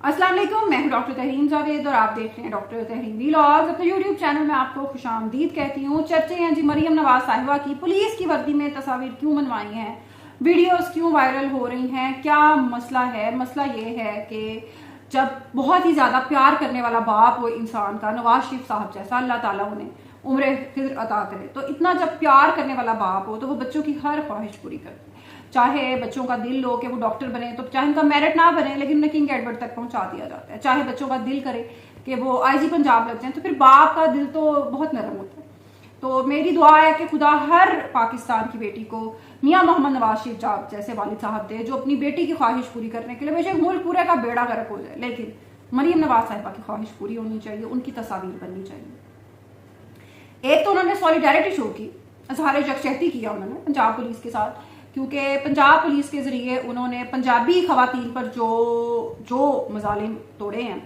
अस्सलाम वालेकुम, मैं हूं डॉक्टर तहरीन जावेद और आप देख रहे हैं डॉक्टर तहरीन व्लॉग्स। अपने यूट्यूब चैनल में आपको खुशामदीद कहती हूँ। चर्चे हैं जी मरियम नवाज साहिबा की पुलिस की वर्दी में तस्वीर क्यों बनवाई हैं, वीडियोस क्यों वायरल हो रही हैं, क्या मसला है। मसला ये है कि जब बहुत ही ज्यादा प्यार करने वाला बाप हो इंसान का, नवाज शरीफ साहब जैसा, अल्लाह ताला उन्हें उम्र खिज़्र अता करे, तो इतना जब प्यार करने वाला बाप हो तो वो बच्चों की हर ख्वाहिश पूरी करते हैं। चाहे बच्चों का दिल हो कि वो डॉक्टर बने, तो चाहे उनका मेरिट ना बने लेकिन उन्हें किंग एडवर्ड तक पहुंचा दिया जाता है। चाहे बच्चों का दिल करे कि वो आईजी पंजाब लग जाए, तो फिर बाप का दिल तो बहुत नरम होता है। तो मेरी दुआ है कि खुदा हर पाकिस्तान की बेटी को मियां मोहम्मद नवाज शरीफ साहब जैसे वालिद साहब दे, जो अपनी बेटी की ख्वाहिश पूरी करने के लिए बेशक मुल्क पूरे का बेड़ा गर्क हो जाए, लेकिन मरियम नवाज साहिबा की ख्वाहिश पूरी होनी चाहिए, उनकी तस्वीर बननी चाहिए। एक तो उन्होंने सॉलिडारिटी शो की, इज़हार यकजहती किया उन्होंने पंजाब पुलिस के साथ, क्योंकि पंजाब पुलिस के जरिए उन्होंने पंजाबी खवातीन पर जो मजालिम तोड़े हैं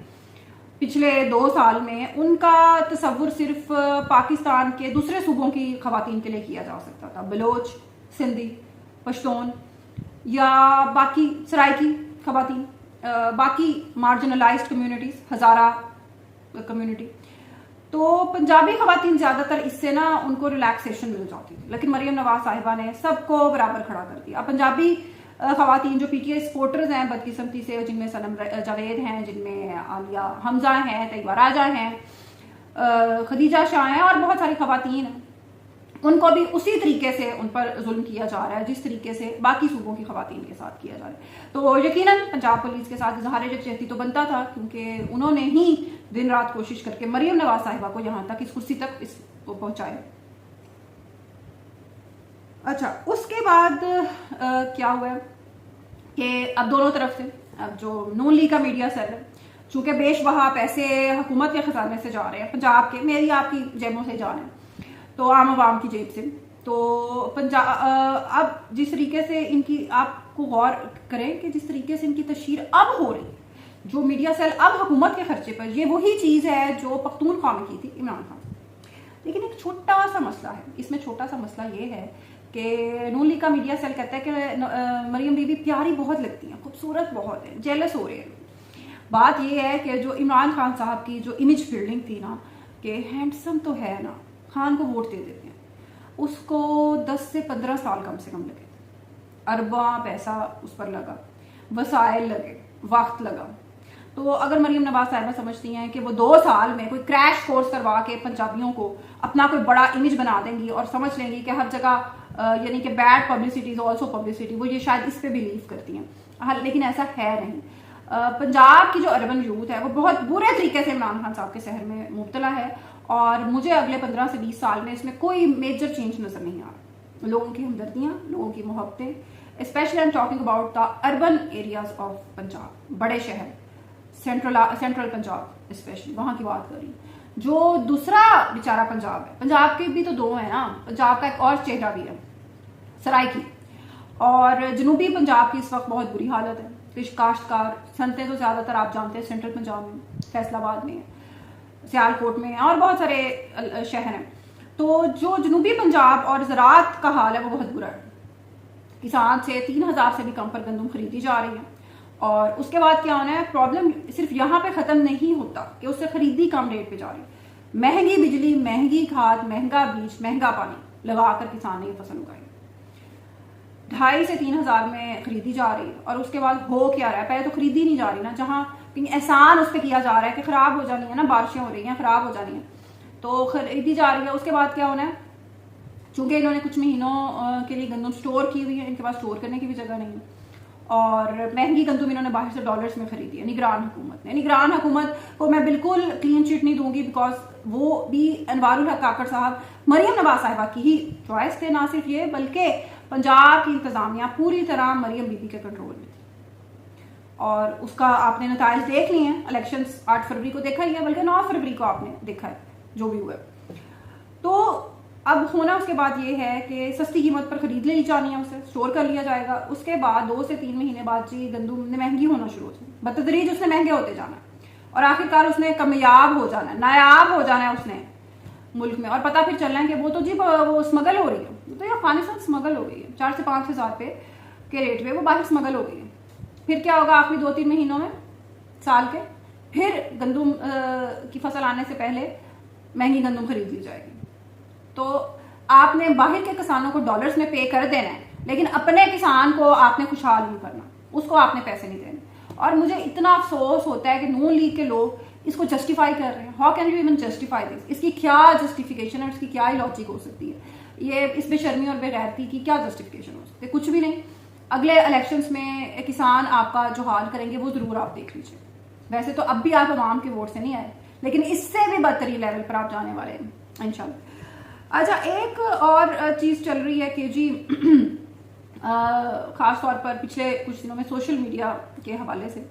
पिछले 2 साल में, उनका तस्वुर सिर्फ पाकिस्तान के दूसरे सूबों की खवातीन के लिए किया जा सकता था। बलोच, सिंधी, पश्तून या बाकी सराइकी खवातीन, बाकी मार्जिनलाइज्ड कम्युनिटीज, हज़ारा कम्युनिटी, तो पंजाबी खवातीन ज्यादातर इससे ना उनको रिलैक्सेशन मिल जाती थी। लेकिन मरियम नवाज साहिबा ने सबको बराबर खड़ा कर दिया। पंजाबी खवातीन जो पीटीआई सपोर्टर्स हैं बदकिस्मती से, जिनमें सनम जावेद हैं, जिनमें आलिया हमजा हैं, तैयबा राजा हैं, खदीजा शाह हैं और बहुत सारी खवातीन हैं, उनको भी उसी तरीके से उन पर जुल्म किया जा रहा है जिस तरीके से बाकी सूबों की खवातीन के साथ किया जा रहा है। तो यकीनन पंजाब पुलिस के साथ इज़हार यकजहती तो बनता था, क्योंकि उन्होंने ही दिन रात कोशिश करके मरियम नवाज साहिबा को यहाँ तक, इस कुर्सी तक पहुंचाया। अच्छा, उसके बाद क्या हुआ कि अब दोनों तरफ से, अब जो नून लीग का मीडिया सेल है, चूंकि बेशबहा पैसे हुकूमत के खजाने से जा रहे हैं, पंजाब के, मेरी आपकी जेबों से जा रहे हैं, तो आम आवाम की जेब से, तो पंजाब अब जिस तरीके से इनकी, आपको गौर करें कि जिस तरीके से इनकी तशहीर अब हो रही, जो मीडिया सेल अब हुकूमत के खर्चे पर, ये वही चीज़ है जो पख्तूनख्वा में की थी इमरान खान। लेकिन एक छोटा सा मसला है इसमें। छोटा सा मसला ये है कि नून लीग का मीडिया सेल कहता है कि मरियम बीबी प्यारी बहुत लगती हैं, खूबसूरत बहुत है, जेलस हो रहे हैं। बात यह है कि जो इमरान खान साहब की जो इमेज बिल्डिंग थी ना, कि हैंडसम तो है ना, खान को वोट दे देते हैं, उसको 10 से 15 साल कम से कम लगे, अरबा पैसा उस पर लगा, वसाइल लगे, वक्त लगा। तो अगर मरियम नवाज साहिबा समझती हैं कि वो 2 साल में कोई क्रैश कोर्स करवा के पंजाबियों को अपना कोई बड़ा इमेज बना देंगी और समझ लेंगी कि हर जगह यानी कि bad publicity is also publicity, वो ये शायद इस पे बिलीव करती हैं। लेकिन ऐसा है नहीं। पंजाब की जो अर्बन यूथ है वो बहुत बुरे तरीके से इमरान खान साहब के शहर में मुब्तला है, और मुझे अगले 15 से 20 साल में इसमें कोई मेजर चेंज नजर नहीं आ रहा। लोगों की हमदर्दियाँ, लोगों की Mohabbatein, specially I am talking about the urban areas of Punjab, बड़े शहर, सेंट्रल पंजाब स्पेशली, वहां की बात करी। जो दूसरा बेचारा पंजाब है, पंजाब के भी तो 2 है ना, पंजाब का एक और चेहरा भी है, सराइकी, और जनूबी पंजाब की इस वक्त बहुत बुरी हालत है। काश्तकार, सनतें तो ज्यादातर आप जानते हैं सेंट्रल पंजाब में, फैसलाबाद में, सियालकोट में और बहुत सारे शहर हैं। तो जो जनूबी पंजाब और ज़राअत का हाल है वो बहुत बुरा है। किसान से 3000 से भी कम पर गंदम खरीदी जा रही है, और उसके बाद क्या होना है, प्रॉब्लम सिर्फ यहाँ पे ख़त्म नहीं होता कि उससे खरीदी कम रेट पे जा रही है। महंगी बिजली, महंगी खाद, महंगा बीज, महंगा पानी लगाकर किसान ने ये फसल उगाई, 2,500 से 3,000 में खरीदी जा रही है। और उसके बाद हो क्या रहा है, पहले तो खरीदी नहीं जा रही ना, जहाँ एहसान उस पर किया जा रहा है कि खराब हो जानी है ना, बारिशें हो रही हैं, खराब हो जानी है, तो खरीदी जा रही है। उसके बाद क्या होना है, चूंकि इन्होंने कुछ महीनों के लिए गंदम स्टोर की हुई है, इनके पास स्टोर करने की भी जगह नहीं है, और महंगी गंदम इन्होंने बाहर से डॉलर्स में खरीदी है निगरान हुकूमत ने। निगरान हुकूमत को मैं बिल्कुल क्लीन चिट नहीं दूंगी, बिकॉज वो भी अनवारुल हक काकड़ साहब, मरियम नवाज साहिबा की ही चॉइस थे। ना सिर्फ ये, बल्कि पंजाब की इंतजामिया पूरी तरह मरियम बीबी के कंट्रोल में थी, और उसका आपने नताइज देख लिए हैं। इलेक्शन 8 फरवरी को देखा ही है, बल्कि 9 फरवरी को आपने देखा है जो भी हुआ। तो अब होना उसके बाद ये है कि सस्ती कीमत पर खरीद ली जानी है, उसे स्टोर कर लिया जाएगा। उसके बाद 2 से 3 महीने बाद जी गंदम ने महंगी होना शुरू हो जाए, बतदरीज उसने महंगे होते जाना है, और आखिरकार उसने कामयाब हो जाना है, नायाब हो जाना है उसने मुल्क में। और पता फिर चलना है कि वो तो जी वो स्मगल हो रही है, तो ये अफगानिस्तान स्मगल हो गई है, 4 से 5 हज़ार रुपये के रेट पे वो बाहर स्मगल हो गई है। फिर क्या होगा आखिरी 2-3 महीनों में, साल के, फिर गंदम की फसल आने से पहले महंगी गंदम खरीद ली जाएगी। तो आपने बाहर के किसानों को डॉलर्स में पे कर देना है, लेकिन अपने किसान को आपने खुशहाल नहीं करना, उसको आपने पैसे नहीं देने। और मुझे इतना अफसोस होता है कि नून लीग के लोग इसको जस्टिफाई कर रहे हैं। How can you even justify this? इसकी क्या जस्टिफिकेशन है, इसकी क्या लॉजिक हो सकती है? ये इस बेशर्मी और बेगैरती की क्या जस्टिफिकेशन हो सकती है? कुछ भी नहीं। अगले इलेक्शंस में किसान आपका जो हाल करेंगे वो जरूर आप देख लीजिए। वैसे तो अब भी आप आवाम के वोट से नहीं आए, लेकिन इससे भी बदतरीन लेवल पर आप जाने वाले हैं इंशाल्लाह। अच्छा, एक और चीज चल रही है कि जी खास तौर पर पिछले कुछ दिनों में सोशल मीडिया के हवाले से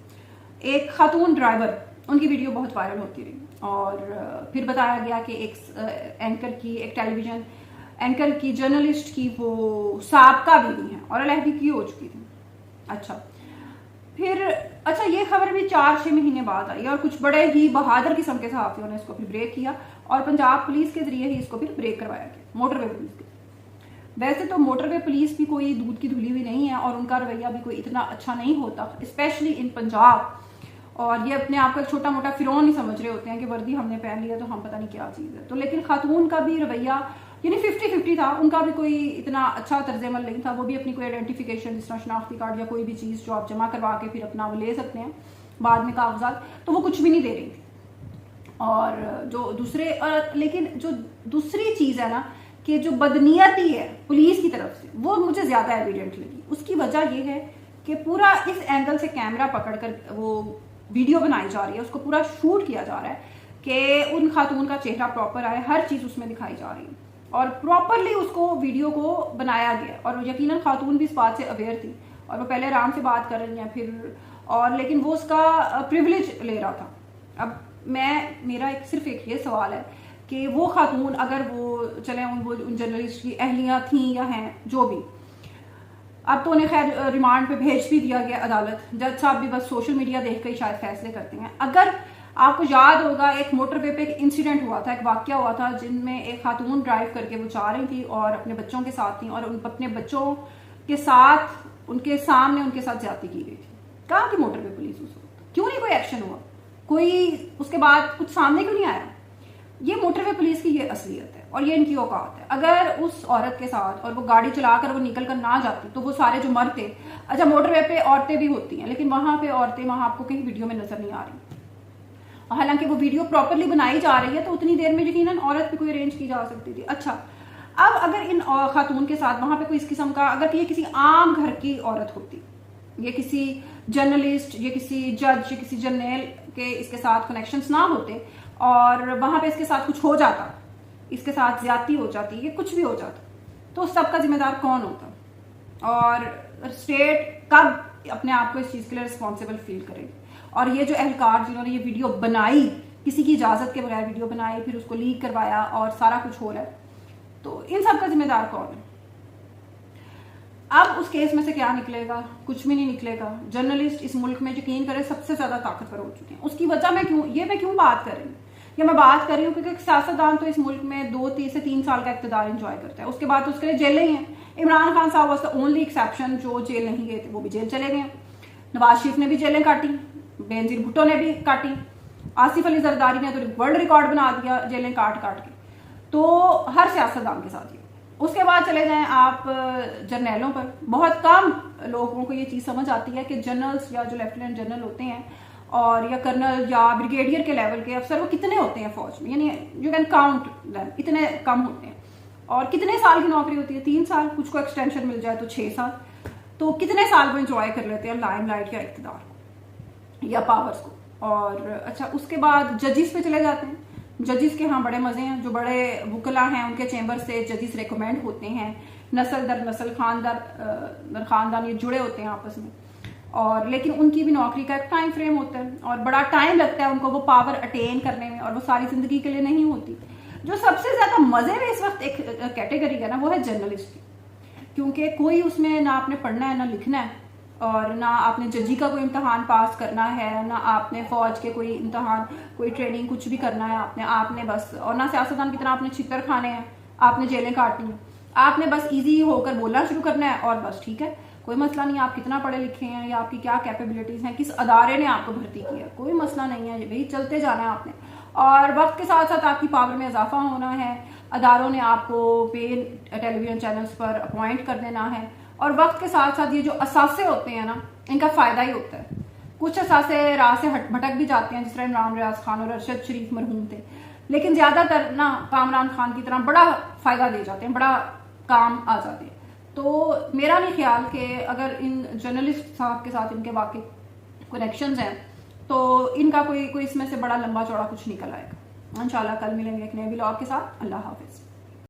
एक खातून ड्राइवर, उनकी वीडियो बहुत वायरल होती रही और फिर बताया गया कि एक एंकर की, एक टेलीविजन एंकर की, जर्नलिस्ट की वो साबका बीवी है और अलहदी की हो चुकी थी। अच्छा ये खबर भी 4-6 महीने बाद आई और कुछ बड़े ही बहादुर किस्म के सहाफियों ने इसको फिर ब्रेक किया और पंजाब पुलिस के जरिए ही इसको फिर ब्रेक करवाया गया, मोटरवे पुलिस के। वैसे तो मोटरवे पुलिस भी कोई दूध की धुली हुई नहीं है और उनका रवैया भी कोई इतना अच्छा नहीं होता, स्पेशली इन पंजाब। और ये अपने आप को एक छोटा मोटा फिरौन ही समझ रहे होते हैं कि वर्दी हमने पहन लिया तो हम पता नहीं क्या चीज़ है। तो लेकिन खातून का भी रवैया यानी 50-50 था, उनका भी कोई इतना अच्छा तर्ज अमल नहीं था। वो भी अपनी कोई आइडेंटिफिकेशन जिस तरह शनाख्ती कार्ड या कोई भी चीज़ जो आप जमा करवा के फिर अपना वो ले सकते हैं बाद में कागजात, तो वो कुछ भी नहीं दे रही थी। और जो दूसरे लेकिन जो दूसरी चीज़ है ना कि जो बदनीयती है पुलिस की तरफ से, वो मुझे ज़्यादा एविडेंट लगी। उसकी वजह ये है कि पूरा इस एंगल से कैमरा पकड़कर वो वीडियो बनाई जा रही है, उसको पूरा शूट किया जा रहा है कि उन खातून का चेहरा प्रॉपर आए, हर चीज़ उसमें दिखाई जा रही है और प्रॉपरली उसको वीडियो को बनाया गया। और यकीनन खातून भी इस बात से अवेयर थी और वो पहले आराम से बात कर रही हैं फिर, और लेकिन वो उसका प्रिविलेज ले रहा था। अब मेरा सिर्फ एक ये सवाल है कि वो खातून अगर वो चले उन जर्नलिस्ट की अहलियाँ थी या हैं जो भी, अब तो उन्हें खैर रिमांड पे भेज भी दिया गया अदालत। जज साहब भी बस सोशल मीडिया देख कर ही शायद फैसले करते हैं। अगर आपको याद होगा एक मोटरवे पे एक इंसिडेंट हुआ था, एक वाकया हुआ था जिनमें एक खातून ड्राइव करके वो जा रही थी और अपने बच्चों के साथ थी और अपने बच्चों के साथ उनके सामने उनके साथ ज्यादती की गई थी। कहाँ थी मोटरवे पुलिस उस वक्त? क्यों नहीं कोई एक्शन हुआ? कोई उसके बाद कुछ सामने क्यों नहीं आया? ये मोटरवे पुलिस की ये असलियत है और ये इनकी औकात है। अगर उस औरत के साथ और वो गाड़ी चलाकर वो निकल कर ना जाती तो वो सारे जो मरते, अच्छा मोटरवे पे औरतें भी होती हैं लेकिन वहां पे औरतें वहां आपको कहीं वीडियो में नजर नहीं आ रही, हालांकि वो वीडियो प्रॉपरली बनाई जा रही है तो उतनी देर में यकीनन औरत भी कोई अरेंज की जा सकती थी। अच्छा, अब अगर इन खातून के साथ वहां पे कोई इस किस्म का, अगर ये किसी आम घर की औरत होती, ये किसी जर्नलिस्ट, ये किसी जज, ये किसी जर्नल के इसके साथ कनेक्शंस ना होते और वहां पे इसके साथ कुछ हो जाता, इसके साथ ज्यादती हो जाती, ये कुछ भी हो जाता, तो सबका जिम्मेदार कौन होता? और स्टेट कब अपने आप को इस चीज के लिए रिस्पॉन्सिबल फील करेगी? और ये जो एहलकार जिन्होंने ये वीडियो बनाई, किसी की इजाजत के बगैर वीडियो बनाई, फिर उसको लीक करवाया और सारा कुछ हो रहा है, तो इन सब का जिम्मेदार कौन है? अब उस केस में से क्या निकलेगा? कुछ भी नहीं निकलेगा। जर्नलिस्ट इस मुल्क में यकीन करें सबसे ज्यादा ताकतवर हो चुके हैं। उसकी वजह मैं क्यों बात कर रही हूँ? या मैं बात कर रही हूँ क्योंकि सियासतदान तो इस मुल्क में 2 से 3 साल का इक़्तिदार एंजॉय करता है, उसके बाद तो उसके लिए जेलें ही हैं। इमरान खान साहब वाज द ओनली एक्सेप्शन जो जेल नहीं गए थे, वो भी जेल चले गए। नवाज शरीफ ने भी जेलें काटी, बेनजीर भुट्टो ने भी काटी, आसिफ अली जरदारी ने तो वर्ल्ड रिकॉर्ड बना दिया जेलें काट काट के। तो हर सियासतदान के साथ ये। उसके बाद चले जाएं आप जर्नलों पर, बहुत कम लोगों को ये चीज़ समझ आती है कि जनरल्स या जो लेफ्टिनेंट जनरल होते हैं और या कर्नल या ब्रिगेडियर के लेवल के अफसर वो कितने होते हैं फौज में, यानी यू कैन काउंट देम, इतने कम होते हैं। और कितने साल की नौकरी होती है? 3 साल, कुछ को एक्सटेंशन मिल जाए तो 6 साल। तो कितने साल वो एंजॉय कर लेते हैं लाइमलाइट या इक़्तिदार को या पावर्स को। और अच्छा, उसके बाद जजिस पे चले जाते हैं। जजिस के यहाँ बड़े मजे हैं, जो बड़े वकला हैं उनके चैम्बर से जजिस रिकमेंड होते हैं, नस्ल दर नस्ल, खानदान ये जुड़े होते हैं आपस में। और लेकिन उनकी भी नौकरी का एक टाइम फ्रेम होता है और बड़ा टाइम लगता है उनको वो पावर अटेन करने में, और वो सारी जिंदगी के लिए नहीं होती। जो सबसे ज्यादा मजे में इस वक्त एक कैटेगरी है ना, वो है जर्नलिस्ट की, क्योंकि कोई उसमें ना आपने पढ़ना है ना लिखना है, और ना आपने जजी का कोई इम्तहान पास करना है, ना आपने फौज के कोई इम्तहान, कोई ट्रेनिंग कुछ भी करना है आपने बस, और ना सियासतदान की तरह आपने छितर खाने हैं, आपने जेलें काटनी है, आपने बस इजी होकर बोलना शुरू करना है और बस ठीक है। कोई मसला नहीं, आप कितना पढ़े लिखे हैं या आपकी क्या कैपेबिलिटीज हैं, किस अदारे ने आपको भर्ती किया, कोई मसला नहीं है, भाई चलते जाना है आपने। और वक्त के साथ साथ आपकी पावर में इजाफा होना है, अदारों ने आपको पे टेलीविजन चैनल्स पर अपॉइंट कर देना है। और वक्त के साथ साथ ये जो असासे होते हैं ना, इनका फायदा ही होता है। कुछ असासे राह से भटक भी जाते हैं, जिस तरह इमरान रियाज खान और अरशद शरीफ मरहूम थे, लेकिन ज्यादातर ना कामरान खान की तरह बड़ा फायदा दे जाते हैं, बड़ा काम आ जाते हैं। तो मेरा नहीं ख्याल कि अगर इन जर्नलिस्ट साहब के साथ इनके वाकई कनेक्शंस हैं तो इनका कोई इसमें से बड़ा लंबा चौड़ा कुछ निकल आएगा। इंशाल्लाह कल मिलेंगे एक नए व्लॉग के साथ। अल्लाह हाफिज।